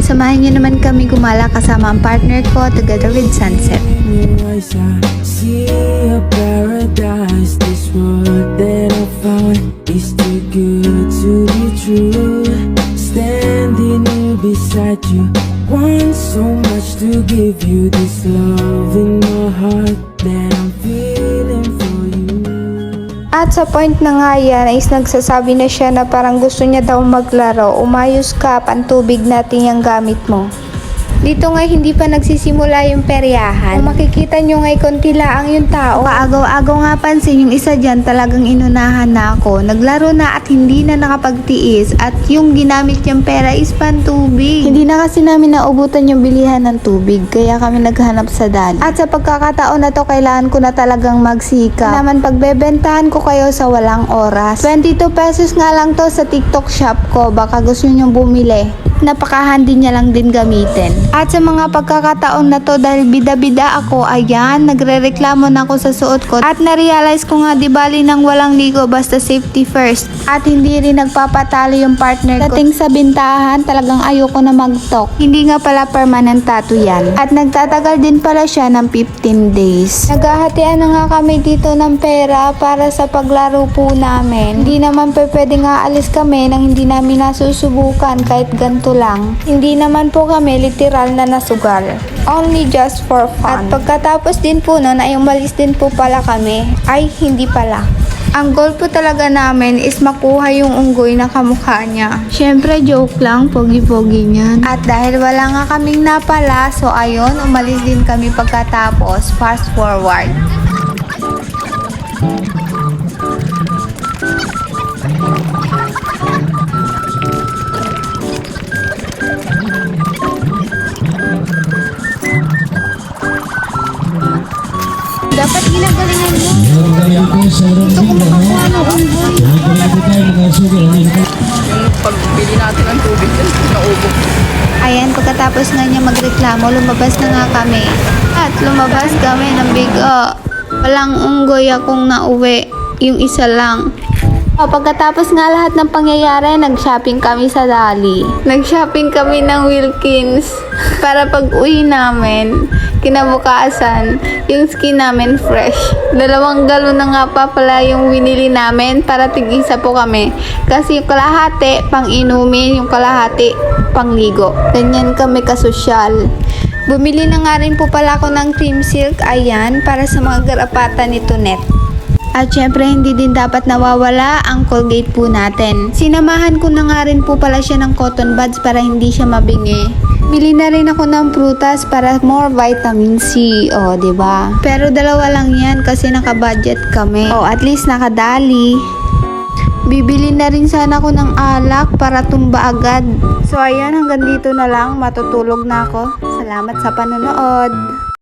Samahan niyo naman kami gumala kasama ang partner ko together with Sunset. I see a paradise. This world that I found is too good to be true. Standing here beside you, want so much to give you. This love in my heart that I'm feeling for you. At sa point na nga yan is nagsasabi na siya na parang gusto niya daw maglaro. Umayos ka, pantubig natin yung gamit mo. Dito nga hindi pa nagsisimula yung peryahan. Kung makikita nyo ngay konti lang yung tao. Kaagaw-agaw nga pansin yung isa dyan talagang inunahan na ako. Naglaro na at hindi na nakapagtiis. At yung ginamit niyang pera is pantubig. Hindi na kasi namin naubutan yung bilihan ng tubig. Kaya kami naghanap sa dali. At sa pagkakataon na to kailangan ko na talagang magsika. Naman pagbebentahan ko kayo sa walang oras. 22 pesos nga lang to sa TikTok shop ko. Baka gusto nyo bumili. Napaka-handy niya lang din gamitin. At sa mga pagkakataon na to dahil bida-bida ako, ayan, nagre-reklamo na ako sa suot ko. At na-realize ko nga di bali nang walang ligo basta safety first. At hindi rin nagpapatalo yung partner ko. Dating sa bintahan, talagang ayoko na mag-talk. Hindi nga pala permanent tattoo yan. At nagtatagal din pala siya ng 15 days. Naghahatian na nga kami dito ng pera para sa paglaro po namin. Hindi naman pwedeng aalis kami nang hindi namin nasusubukan kahit ganito lang. Hindi naman po kami literal na nasugal. Only just for fun. At pagkatapos din po nun ay umalis din po pala kami. Ay, hindi pala. Ang goal po talaga namin is makuha yung unggoy na kamukha niya. Syempre, joke lang, pogi-pogi niyan. At dahil wala nga kaming napala, so ayun, umalis din kami pagkatapos. Fast forward. Dapat ginagalingan mo. Gusto ko makakuha ng unggoy. Pagbili natin ng tubig, naubo. Ayan, pagkatapos nga niya magreklamo, lumabas na nga kami. At lumabas kami ng bigo. Walang unggoy akong nauwi. Yung isa lang. Pagkatapos nga lahat ng pangyayari, nag-shopping kami sa Dali. Nag-shopping kami ng Wilkins para pag uwi namin, kinabukasan, yung skin namin fresh. 2 galon na nga pa pala yung winili namin para tig-isa po kami. Kasi yung kalahati, pang inumin, yung kalahati, pang ligo. Ganyan kami kasosyal. Bumili na nga rin po pala ako ng cream silk, ayan, para sa mga garapatan ni Tonet. At syempre hindi din dapat nawawala ang Colgate po natin. Sinamahan ko na nga rin po pala siya ng cotton buds para hindi siya mabingi. Bili na rin ako ng prutas para more vitamin C, o diba? Pero 2 lang yan kasi naka-budget kami. O at least nakadali. Bibili na rin sana ako ng alak para tumba agad. So ayan, hanggang dito na lang. Matutulog na ako. Salamat sa panonood.